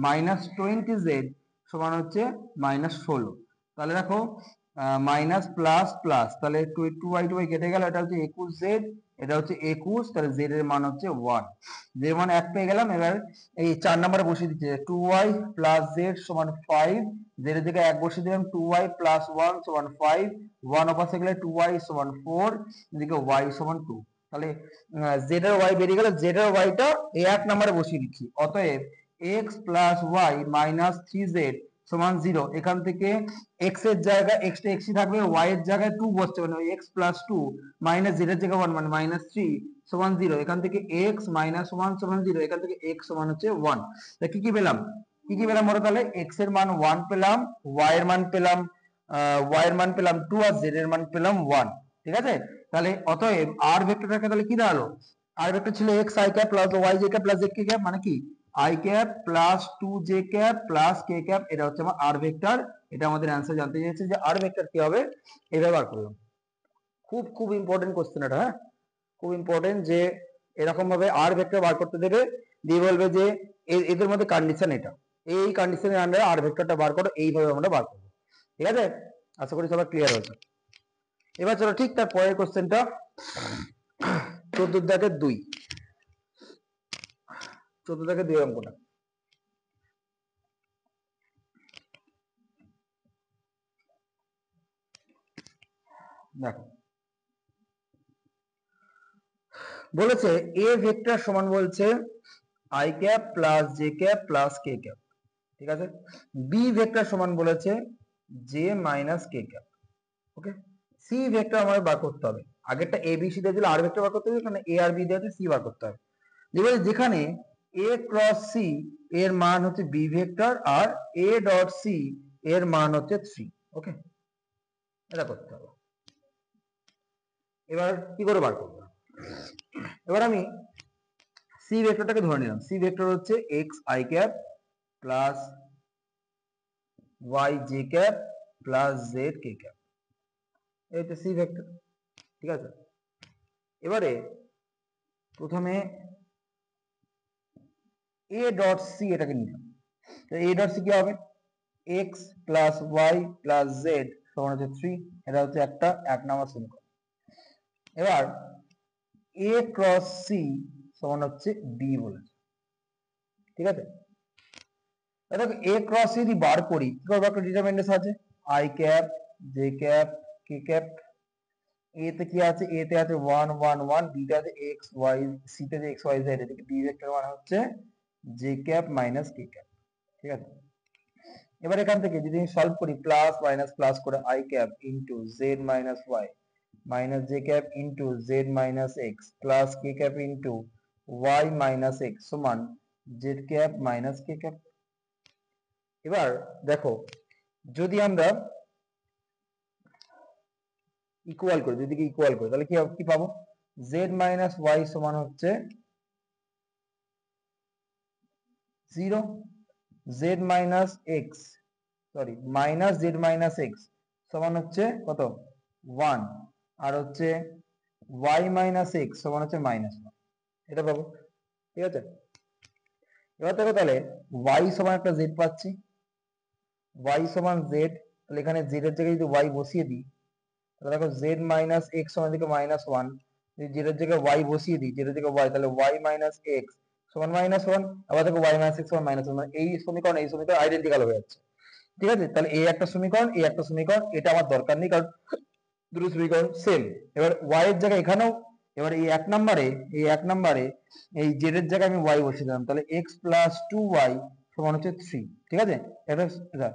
S1: মাইনাস 20z সমান হচ্ছে মাইনাস 16। তাহলে দেখো মাইনাস প্লাস প্লাস, তাহলে 2y কেটে গেল, এটা হচ্ছে 21z, এটা হচ্ছে 21, তাহলে z এর মান হচ্ছে 1, z এর মান 1 পেয়ে গেলাম। এবার এই 4 নম্বরে বসিয়ে দিচ্ছে 2y প্লাস z সমান 5, z এর জায়গায় 1 বসিয়ে দিলাম, 2y প্লাস 1 সমান 5, 1 অপাশে গেলে 2y সমান 4, এদিকে y সমান 2। তাহলে z এর y বেরিয়ে গেল, z এর y টা এই 1 নম্বরে বসিয়ে দিচ্ছি। অতএব x plus y minus 3z সমান 0। এখান থেকে x এর জায়গায় x টা x ই থাকবে, y এর জায়গায় 2 বসছে, মানে x প্লাস 2 মাইনাস z এর জায়গায় 1 মানে মাইনাস 3 সমান 0। এখান থেকে x মাইনাস 1 সমান 0, এখান থেকে x সমান হচ্ছে 1। তাহলে কি পেলাম, বলো? তাহলে x এর মান 1 পেলাম, y এর মান পেলাম 2 আর z এর মান পেলাম 1, ঠিক আছে? তাহলে অতএব r ভেক্টরটাকে তাহলে কি দাঁড়ালো, r ভেক্টর ছিল x i cap plus y j cap plus z k cap, মানে কি i cap plus 2j cap plus k cap, এটা হচ্ছে আমার r ভেক্টর। এটা আমাদের অ্যানসার জানতে চেয়েছে যে r ভেক্টর কি হবে, এভাবে বার করলাম। খুব খুব ইম্পর্টেন্ট কোশ্চেন এটা, হ্যাঁ খুব ইম্পর্টেন্ট, যে এরকম ভাবে r ভেক্টর বার করতে দেবে, দিয়ে বলবে যে এদের মধ্যে কন্ডিশন এটা, এই কন্ডিশনের আন্ডারে r ভেক্টরটা বার করো, এইভাবে আমরা বার করব, ঠিক আছে? আশা করি সবাই ক্লিয়ার হয়েছে। এবার চলো ঠিক তার পরের কোশ্চেনটা, 14-2, 14-2 অঙ্কটা দেখো। বলেছে a ভেক্টর সমান বলছে i cap plus j cap plus k cap, ঠিক আছে? b ভেক্টর সমান বলেছে j মাইনাস k ক্যাপ। ওকে, c ভেক্টর আমাদের বার করতে হবে। আগেরটা a b c দিয়ে দিলে r ভেক্টর বার করতে হবে, এখানে a আর b দিয়ে আছে c বার করতে হবে। যেখানে a ক্রস c এর মান হচ্ছে b ভেক্টর আর a ডট c এর মান হচ্ছে 3। ওকে, এটা করতে হবে। এবার কি করে বার করব? এবার আমি c ভেক্টরটাকে ধরে নিলাম, c ভেক্টর হচ্ছে x i cap plus y j cap plus z k cap, এই হচ্ছে c ভেক্টর, ঠিক আছে? এবারে প্রথমে a ডট c এটাকে নিলাম, তো a ডট c কি হবে, x plus y plus z সমান হচ্ছে 3, এটা হচ্ছে একটা 1 নম্বর সমীকরণ। এবার a ক্রস c সমান হচ্ছে b বলেছে, ঠিক আছে? দেখো a ক্রস c যদি বার করি, কি করবো, একটা ডিটারমিনেন্টের সাহায্যে I cap, J cap, K cap. A তে কি আছে? এ তে আছে 1 1 1, বি তে আছে x y, সি তে যে x y z, এদিকে বি ভেক্টর মানে হচ্ছে J cap minus K cap. ঠিক আছে, এবার এখান থেকে যদি আমি সলভ করি প্লাস মাইনাস প্লাস করে I cap into Z minus Y minus J cap into Z minus X plus K cap into Y minus X সমান Z cap minus K cap. এবার দেখো, যদি আমরা ইকুয়াল করি, যদি ইকুয়াল করি তাহলে কি পাবো? জেড মাইনাস ওয়াই সমান হচ্ছে 0, Z minus x sorry minus Z minus X সমান হচ্ছে কত? 1, আর হচ্ছে ওয়াই মাইনাস এক্স সমান হচ্ছে -1, এটা পাবো। ঠিক আছে, এবার দেখো তাহলে ওয়াই সমান একটা জেড পাচ্ছি, ওয়াই সমান জেড, তাহলে এখানে জেড এর জায়গায় যদি ওয়াই বসিয়ে দিই তাহলে দেখো জেড মাইনাস এক্স সমান দিকে -1, যদি জেড এর জায়গায় ওয়াই বসিয়ে দিই, জেড এর জায়গায় ওয়াই, তাহলে ওয়াই মাইনাস এক্স সমান -1, আবার দেখো ওয়াই মাইনাস এক্স সমান -1, এই সমীকরণ আইডেন্টিক্যাল হয়ে যাচ্ছে। ঠিক আছে, তাহলে এই একটা সমীকরণ, এই একটা সমীকরণ, এটা আমার দরকার নেই কারণ দুটো সমীকরণ সেম। এবার ওয়াই এর জায়গায় এখানেও, এবার এই এক নম্বরে এই জেড এর জায়গায় আমি ওয়াই বসিয়ে দিলাম, তাহলে এক্স প্লাস 2y সমান হচ্ছে 3। ঠিক আছে, এটা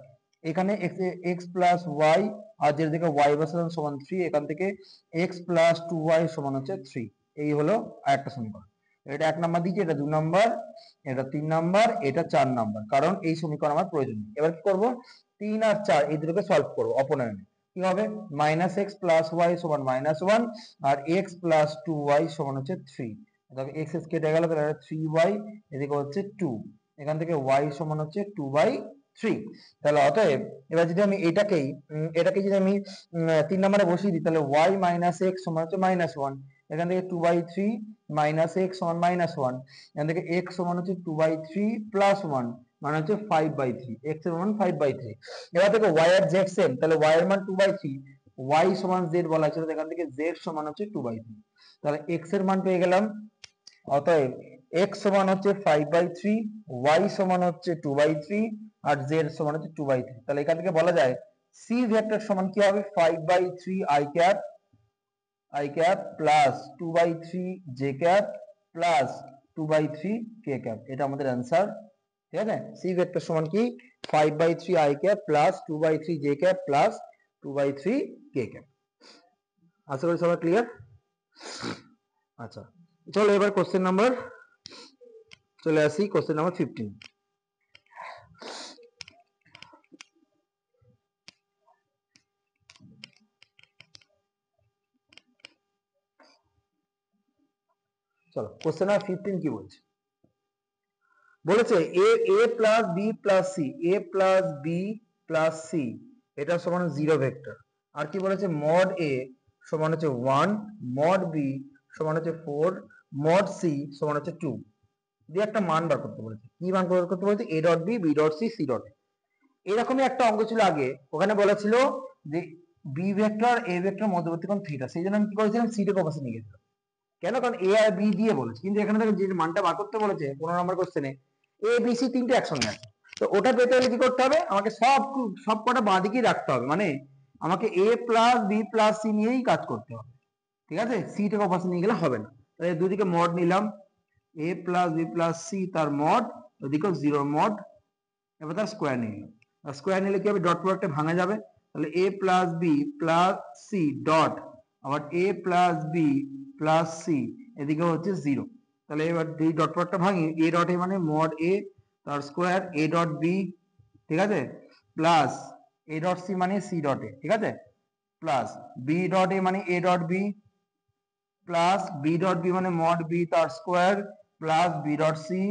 S1: এখানে এক্স প্লাস ওয়াই আর জেড থেকে ওয়াই বসালাম সমান 3, এখান থেকে এক্স প্লাস 2y সমান হচ্ছে 3। এই হলো আরেকটা সমীকরণ। এটা 1 নাম্বার দিয়েছি, এটা 2 নাম্বার, এটা 3 নাম্বার, এটা 4 নাম্বার, কারণ এই সমীকরণ আমার প্রয়োজন নেই। এবার কি করব? 3 আর 4 এই দুটোকে সলভ করব অপনয়নে। কি হবে? মাইনাস এক্স প্লাস ওয়াই সমান -1 আর এক্স প্লাস 2y সমান হচ্ছে 3। দেখো এক্স এক্স কেটে গেল, তাহলে 3y, এদিকে হচ্ছে 2, এখান থেকে y সমান হচ্ছে 2/3। তাহলে অতএব এবার যদি আমি এটাকে যদি আমি 3 নম্বরে বসিয়ে দিই, তাহলে y মাইনাস এক্স সমান হচ্ছে -1, এখান থেকে 2/3 মাইনাস এক্স সমান -1, এখান থেকে x সমান হচ্ছে 2/3 প্লাস 1 মানে হচ্ছে 5/3, x এর মান 5/3। এবার দেখো y এর z সেম, তাহলে y এর মান 2/3, y সমান z বলা ছিল, এখান থেকে z সমান হচ্ছে 2/3, তাহলে x এর মান পেয়ে গেলাম। অতএব x সমান হচ্ছে 5/3, y সমান হচ্ছে 2/3 আর z সমান হচ্ছে 2/3। তাহলে এখান থেকে বলা যায় c ভেক্টর সমান কি হবে? 5/3 i cap plus 2/3 j cap plus 2/3 k cap, এটা আমাদের অ্যান্সার। ঠিক আছে, c ভেক্টর সমান কি? 5/3 i cap plus 2/3 j cap plus 2/3 k cap. আশা করি সবাই ক্লিয়ার। আচ্ছা, চলো এবার কোশ্চেন নাম্বার চলে আসি, কোশ্চেন নাম্বার 15। চলো কোশ্চেন নাম্বার 15 কি বলছে? বলেছে এ প্লাস বি প্লাস সি, এ প্লাস বি প্লাস সি এটা সমান 0 ভেক্টর। আর কি বলেছে? মড এ সমান হচ্ছে 1, মড বি সমান হচ্ছে 4, মড সি সমান হচ্ছে 2 দিয়ে একটা মান বার করতে বলেছে। কি মান বার করতে বলেছে? A dot B, B dot C, C dot A. এরকমই একটা অঙ্ক ছিল আগে, ওখানে বলেছিল যে বি ভেক্টর এ ভেক্টর মধ্যবর্তী কোণ থিটা, সেই জন্য আমি কি করেছিলাম? সি টা কপাসে নিয়ে গেছিলাম। কেন? কারণ এ আর বি দিয়ে বলেছে, কিন্তু এখানে দেখো যে মানটা বার করতে বলেছে 15 নম্বর কোশ্চেনে এ বি সি তিনটে একসঙ্গে আছে, তো ওটা পেতে হলে কি করতে হবে? আমাকে সব কটা বাঁ দিকেই রাখতে হবে, মানে আমাকে এ প্লাস বি প্লাস সি নিয়েই কাজ করতে হবে। ঠিক আছে, সি টা কপাসে নিয়ে গেলে হবে না। তাহলে দুদিকে মড নিলাম, এ প্লাস বি প্লাস সি তার মড, ওদিকে 0 মড, এবার তার স্কোয়ার নিয়ে নিলাম। স্কোয়ার নিলে কি হবে? ডট প্রোডাক্টে ভাঙা যাবে, তাহলে A plus B plus C dot, আবার A plus B plus C এদিকে হচ্ছে 0। তাহলে এবার এই ডট প্রোডাক্টটা ভাঙি, এ ডট এ মানে মড এ তার স্কোয়ার, এ ডট বি, ঠিক আছে, প্লাস এ ডট সি মানে সি ডট এ, ঠিক আছে, প্লাস বি ডট এ মানে A dot B, plus B dot B মানে মড বি তার square plus B dot C,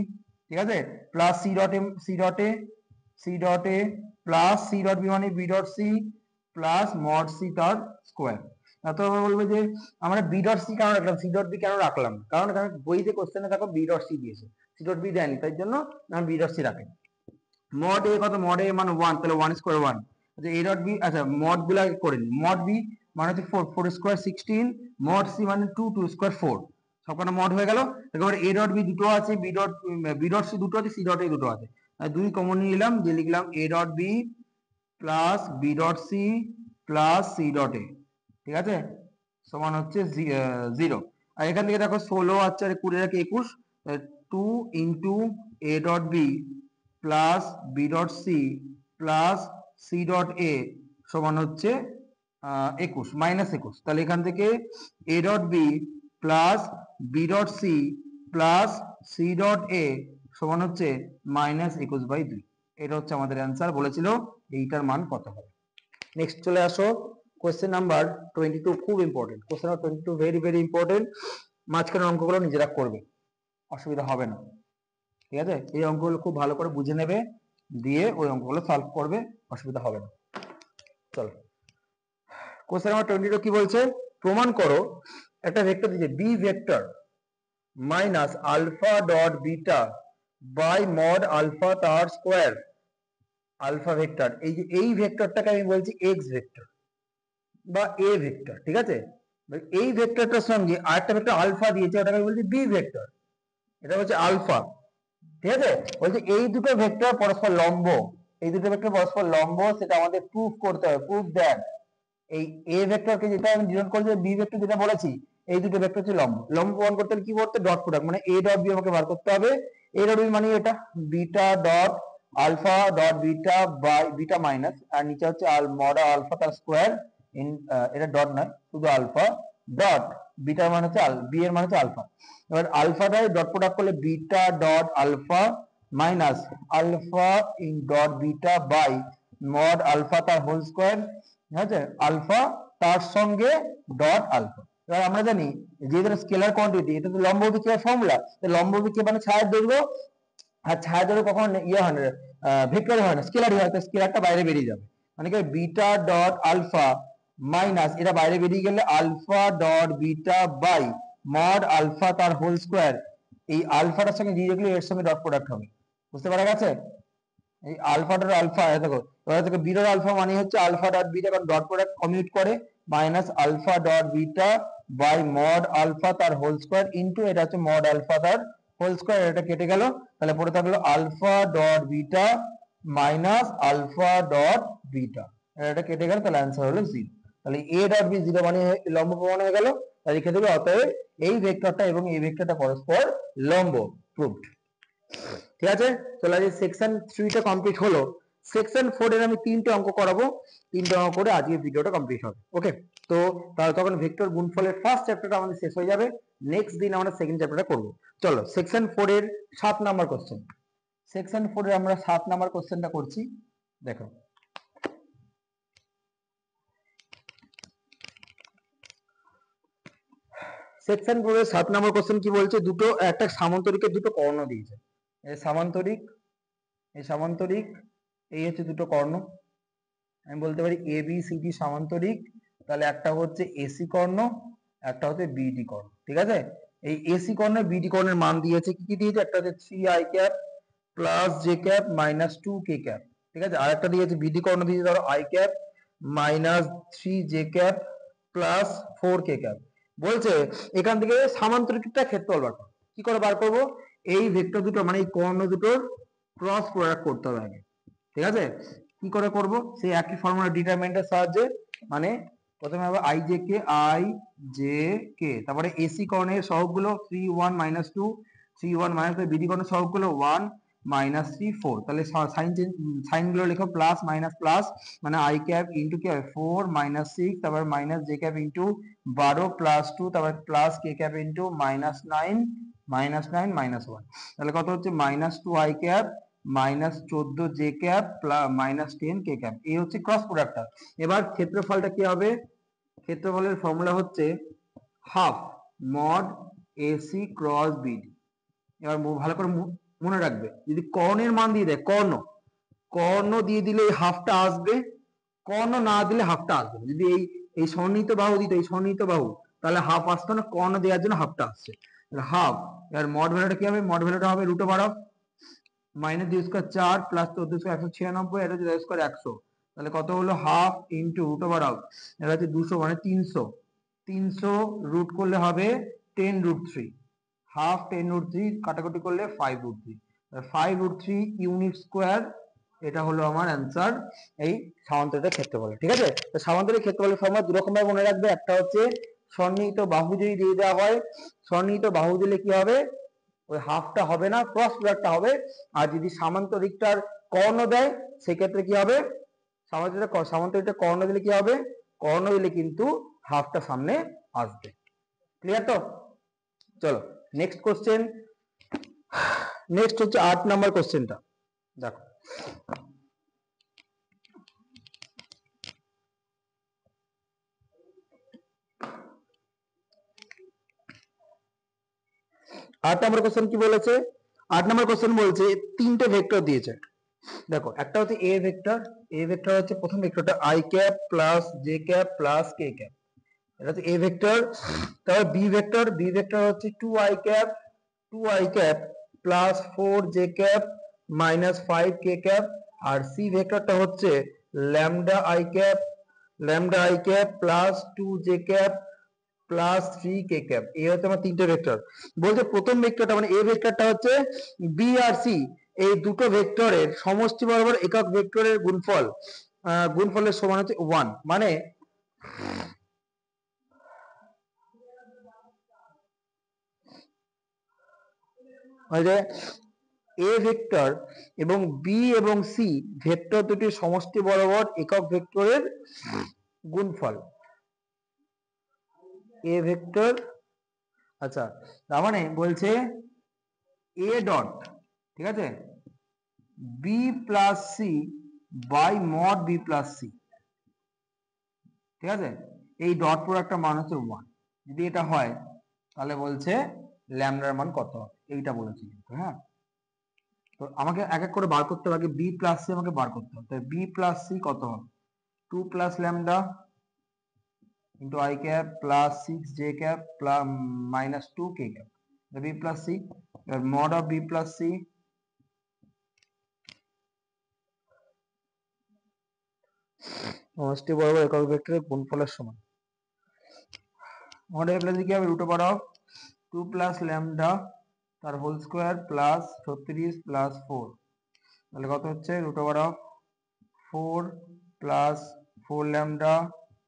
S1: ঠিক আছে, plus C dot A, C dot A plus C dot B মানে B dot C plus mod C তার square. তো বলবে যে আমরা বি ডট সি কেন রাখলাম, সি ডট বি কেন রাখলাম? কারণ এখানে বইতে কোশ্চেনে দেখো বি ডট সি দিয়েছে, সি ডট বি দেয়নি, তাই জন্য আমি বি ডট সি রাখি। মড এ কত? মড এ মানে 1, তাহলে 1 স্কোয়ার 1। আচ্ছা এ ডট বি, আচ্ছা মড গুলা করে নি। মড বি মানে হচ্ছে 4, 4 স্কোয়ার 16, মড সি মানে 2, 2 স্কোয়ার 4, সবকটা মড হয়ে গেল। এবার এ ডট বি দুটো আছে, বি ডট সি দুটো আছে, সি ডট এ দুটো আছে, দুই কমন নিয়ে নিলাম, দিয়ে লিখলাম A dot B plus B dot C plus C dot A, ঠিক আছে, সমান হচ্ছে 0। আর এখান থেকে দেখো 16 আছে আর 20 রাখে 21, 2 into A dot B plus B dot C plus C dot A সমান হচ্ছে 21 মাইনাস 21। তাহলে এখান থেকে A dot B plus B dot C plus C dot A সমান হচ্ছে -21/2। এটা হচ্ছে আমাদের অ্যান্সার। বলেছিল এইটার মান কত হবে। নেক্সট চলে আসো কোয়েশ্চেন নাম্বার 22, খুব important question number 22, very very important. মাঝখানের অঙ্কগুলো নিজেরা করবে, অসুবিধা হবে না, ঠিক আছে। এই অঙ্কগুলো খুব ভালো করে বুঝে নেবে, দিয়ে ওই অঙ্কগুলো সলভ করবে, অসুবিধা হবে না। চলো কোয়েশ্চেন নাম্বার 22 কি বলছে, প্রমাণ করো একটা ভেক্টর দিয়েছে B vector minus alpha dot beta by mod alpha তার স্কোয়ার আলফা ভেক্টর। এই যে এই ভেক্টরটাকে আমি বলছি এক্স ভেক্টর বা এ ভেক্টর, ঠিক আছে। এই ভেক্টরটার সঙ্গে আরেকটা ভেক্টর আলফা দিয়েছে, ওটাকে আমি বলছি বি ভেক্টর, এটা হচ্ছে আলফা, ঠিক আছে। বলছে এই দুটো ভেক্টর পরস্পর লম্ব, এই দুটো ভেক্টর পরস্পর লম্ব, সেটা আমাদের প্রুফ করতে হবে। প্রুফ দ্যাট এই এ ভেক্টরকে যেটা আমি ডিনোট করেছি, বি ভেক্টর যেটা বলেছি, এই দুটো ভেক্টর হচ্ছে লম্ব। লম্ব প্রমাণ করতে হলে কি করতে, ডট প্রোডাক্ট, মানে এ ডট বি আমাকে বার করতে হবে। এ ডট বি মানে এটা beta dot alpha dot beta by beta minus, আর নিচে হচ্ছে মড আলফা তার স্কোয়ার ইন, এটা ডট নয় শুধু আলফা ডট বিটার মান হচ্ছে বি এর মান হচ্ছে আলফা। এবার আলফাটাই ডট প্রোডাক্ট করলে beta dot alpha minus alpha in dot beta by mod alpha তার হোল স্কোয়ার, ঠিক আছে, আলফা তার সঙ্গে ডট আলফা। এবার আমরা জানি যে এটা স্কেলার কোয়ান্টিটি, এটা তো লম্ব বিক্রিয়ার ফর্মুলা, লম্ব বিক্রিয়া মানে ছায়ার দৈর্ঘ্য, আর ছায়া দৈর্ঘ্য কখন ইয়ে হয় না, ভেক্টর হয় না, স্কেলারই হয়, তো স্কেলারটা বাইরে বেরিয়ে যাবে, মানে কি বিটা ডট আলফা মাইনাস এটা বাইরে বেরিয়ে গেলে alpha dot beta by mod alpha তার হোল স্কোয়ার। এই আলফাটার সঙ্গে যে যেগুলো এর সঙ্গে ডট প্রোডাক্ট হবে, বুঝতে পারা গেছে। এই আলফা ডট আলফা, দেখো এবার দেখো বি ডট আলফা মানে হচ্ছে আলফা ডট বিটা, কারণ ডট প্রোডাক্ট কমিউট করে, minus alpha dot beta by mod alpha তার হোল স্কোয়ার ইনটু এটা হচ্ছে মড আলফা তার হোল স্কোয়ার, এটা কেটে গেল, তাহলে পড়ে থাকলো alpha dot beta minus alpha dot beta, এটা কেটে গেল, তাহলে অ্যান্সার হলো 0। তাহলে এ ডট বি 0 মানে লম্ব প্রমাণ হয়ে গেল, তাহলে লিখে দেবে অতএব এই ভেক্টরটা এবং এই ভেক্টরটা পরস্পর লম্ব, প্রুভড। ঠিক আছে, চলো আজকে সেকশন 3 টা কমপ্লিট হলো। সেকশন 4 এর আমি 3টে অঙ্ক করাবো, 3টে অঙ্ক করে আজকে ভিডিওটা কমপ্লিট হবে। ওকে, তো তাহলে তখন ভেক্টর গুণফলের ফার্স্ট চ্যাপ্টারটা আমাদের শেষ হয়ে যাবে, নেক্সট দিন আমরা সেকেন্ড চ্যাপ্টারটা করব। চলো সেকশন 4 এর 7 নাম্বার কোশ্চেন, সেকশন 4 এর আমরা 7 নাম্বার কোশ্চেনটা করছি। দেখো সেকশন 4 এর 7 নাম্বার কোশ্চেন কি বলছে, দুটো একটা সামান্তরিকের দুটো কর্ণ দিয়েছে, এই সামান্তরিক, এই সামান্তরিক, এই হচ্ছে দুটো কর্ণ, আমি বলতে পারি এ বি সি ডি সামান্তরিক, তাহলে একটা হচ্ছে এসি কর্ণ, একটা হচ্ছে বিডি কর্ণ, ঠিক আছে। এই এসি কর্ণ বিডি কর্ণের মান দিয়েছে, কি কি দিয়েছে, একটা হচ্ছে 3i cap plus J cap minus 2k cap, ঠিক আছে। আর একটা দিয়েছে বিডি কর্ণ দিয়েছে ধরো i cap minus 3j cap plus 4k cap. বলছে এখান থেকে সামান্তরিকটা ক্ষেত্রফল বার করো। কি করে বার করব, এই ভেক্টর দুটো মানে এই কর্ণ দুটোর ক্রস প্রোডাক্ট করতে হবে আগে, ঠিক আছে। কি করে করব, সেই একই ফর্মুলা ডিটারমিনেন্টের সাহায্যে, মানে প্রথমে হবে i j k, তারপরে এসি কর্ণের সহগগুলো 3 1 -2, 3 1 - বিডি কর্ণের সহগগুলো 1 -3 4, তাহলে সাইন গুলো লিখো প্লাস মাইনাস প্লাস, মানে i ক্যাপ ইনটু কি হবে 4 -6, তারপর minus j cap into 12 plus 2, তারপর প্লাস k ক্যাপ ইনটু -9 -1, তাহলে কত হচ্ছে -2i cap minus 14 J cap minus 10 কে ক্যাপ, এই হচ্ছে ক্রস প্রোডাক্টটা। এবার ক্ষেত্রফলটা কি হবে, ক্ষেত্রফলের ফর্মুলা হচ্ছে half mod AC cross BD. এবার ভালো করে মনে রাখবে, যদি কর্ণের মান দিয়ে দেয়, কর্ণ কর্ণ দিয়ে দিলে এই হাফটা আসবে, কর্ণ না দিলে হাফটা আসবে না। যদি এই সন্নিহিত বাহু দিত, এই সন্নিহিত বাহু, তাহলে হাফ আসতো না, কর্ণ দেওয়ার জন্য হাফটা আসছে, হাফ। এবার মড ভ্যালুটা কি হবে, মড ভ্যালুটা হবে root over of minus 2 square 4 plus 14 196, এটা হচ্ছে 2 স্কয়ার 100, তাহলে কত হলো half into root over of, এটা হচ্ছে 200 মানে 300, 300 রুট করলে হবে 10 রুট 3, হাফ 10 রুট 3 কাটাকুটি করলে 5 রুট 3, 5 রুট 3 ইউনিট স্কয়ার এটা হলো আমার অ্যান্সার এই সামান্তরিকের ক্ষেত্রফল। ঠিক আছে, তো সামান্তরিক ক্ষেত্রফলের ফর্মুলা দুই রকম ভাবে মনে রাখবে। একটা হচ্ছে সন্নিহিত বাহু যদি দিয়ে দেওয়া হয়, সন্নিহিত বাহু দিলে কি হবে, ওই হাফটা হবে না, ক্রস প্রোডাক্টটা হবে। আর যদি সামান্তরিকটার কর্ণ দেয় সেক্ষেত্রে কি হবে, সামান্তরিকটা কর্ণ দিলে কি হবে, কর্ণ দিলে কিন্তু হাফটা সামনে আসবে। ক্লিয়ার তো? চলো নেক্সট কোশ্চেন। নেক্সট হচ্ছে 8 নাম্বার কোশ্চেনটা দেখো। আট নম্বর কোশ্চেন কি বলেছে, 8 নম্বর কোশ্চেন বলছে তিনটে ভেক্টর দিয়েছে। দেখো একটা হচ্ছে এ ভেক্টর, এ ভেক্টর হচ্ছে প্রথম ভেক্টরটা I cap plus J cap plus K cap, এটা হচ্ছে এ ভেক্টর। তারপর বি ভেক্টর, বি ভেক্টর হচ্ছে 2i cap plus 4j cap minus 5k cap. আর সি ভেক্টরটা হচ্ছে lambda I cap plus 2j cap plus 3k cap. এই হচ্ছে আমার তিনটে ভেক্টর। বলছে প্রথম ভেক্টরটা মানে এ ভেক্টরটা হচ্ছে বি আর সি এই দুটো ভেক্টরের সমষ্টি বরাবর একক ভেক্টরের গুণফলের সমান হচ্ছে 1। মানে যে এ ভেক্টর এবং বি এবং সি ভেক্টর দুটির সমষ্টি বরাবর একক ভেক্টরের গুণফল। এ ভেক্টর, আচ্ছা তার মানে বলছে এ ডট, ঠিক আছে, B plus C by mod B plus C, ঠিক আছে, এই ডট প্রোডাক্টটার মান হচ্ছে 1। যদি এটা হয় তাহলে বলছে ল্যামডার মান কত হবে, এইটা বলেছি কিন্তু। হ্যাঁ, তো আমাকে এক এক করে বার করতে হবে, বি প্লাস সি আমাকে বার করতে হবে। তাই বি প্লাস সি কত হবে, 2 plus lambda into i cap plus 6j cap plus minus 2k cap, b plus c. এবার mod of b plus c সমষ্টি বরাবর একক ভেক্টরের গুণফলের সমান। Mod of b plus c কি হবে, root over of 2 plus lambda তার হোল স্কোয়ার প্লাস 36 প্লাস 4, তাহলে কত হচ্ছে, root over of 4 plus 4 lambda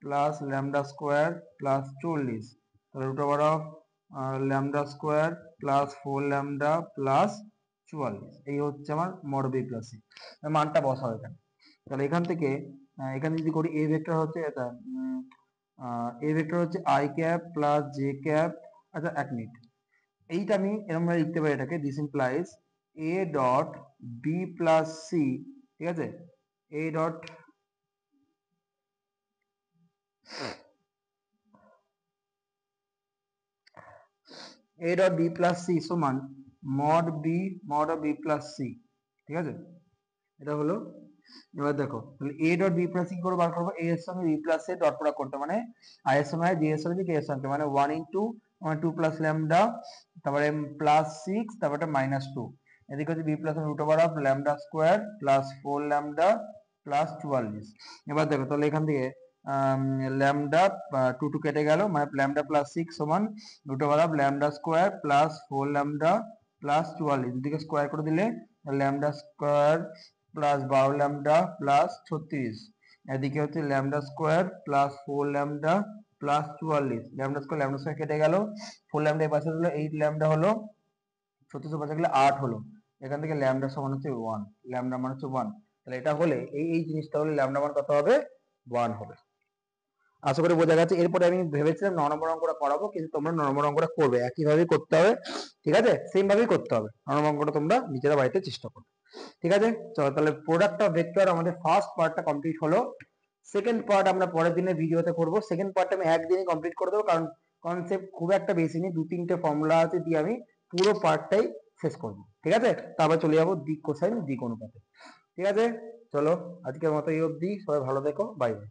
S1: plus lambda square plus 40, তাহলে root over of lambda square plus 4 lambda plus 44। এই হচ্ছে আমার মড বি প্লাস সি, মানটা বসাও এখানে। তাহলে এখান থেকে এখানে যদি করি, এ ভেক্টর হচ্ছে এটা, এ ভেক্টর হচ্ছে I cap plus J cap. আচ্ছা এক মিনিট, এইটা আমি এরকম ভাবে লিখতে পারি এটাকে, this implies a dot B plus C, ঠিক আছে, a dot a dot B plus C সমান mod of b plus C, ঠিক আছে, এটা হলো। এবার দেখো তাহলে a dot B plus c করে বার করবো, এ এর সঙ্গে বি প্লাস এর ডট প্রোডাক্ট করতে, মানে আই এর সঙ্গে জি এর সঙ্গে কে এর সঙ্গে, মানে 1 ইন্টু 2 প্লাস ল্যামডা তারপরে প্লাস 6 তারপরে মাইনাস 2, এদিকে হচ্ছে B plus root over of lambda square plus 4 lambda plus 44। এবার দেখো তাহলে এখান থেকে ল্যামডা 2 কেটে গেল, মানে ল্যামডা প্লাস 6 সমান root over of lambda square plus 4 lambda plus 44, দুদিকে স্কোয়ার করে দিলে lambda square plus 12 lambda plus 36, এদিকে হচ্ছে lambda square plus 4 lambda plus 44, lambda square কেটে গেল, 4 ল্যামডা এর পাশে হলো 8 ল্যামডা হলো, 36 পাশে গেলে 8 হলো, এখান থেকে ল্যামডা সমান হচ্ছে 1, ল্যামডা মান হচ্ছে 1। তাহলে এটা হলে এই জিনিসটা হলে ল্যামডা মান কত হবে, 1 হবে। আশা করি বোঝা গেছে। এরপরে আমি ভেবেছিলাম 9 নম্বর অঙ্কটা করাবো, কিন্তু তোমরা 9 নম্বর অঙ্কটা করবে একইভাবেই করতে হবে, ঠিক আছে, সেম ভাবেই করতে হবে। 9 নম্বর অঙ্কটা তোমরা নিজেরা বাড়িতে চেষ্টা করবে, ঠিক আছে। চলো তাহলে প্রোডাক্ট অফ ভেক্টর আমাদের ফার্স্ট পার্টটা কমপ্লিট হলো। সেকেন্ড পার্ট আমরা পরের দিনের ভিডিওতে করব। সেকেন্ড পার্টটা আমি একদিনে কমপ্লিট করে দেবো, কারণ কনসেপ্ট খুব একটা বেশি নেই, 2-3টে ফর্মুলা আছে দিয়ে আমি পুরো পার্টটাই শেষ করব, ঠিক আছে। তারপর চলে যাবো দিক কোসাইন দিক অনুপাতে, ঠিক আছে। চলো আজকের মতো এই অবধি, সবাই ভালো থেকো, বাই বাই।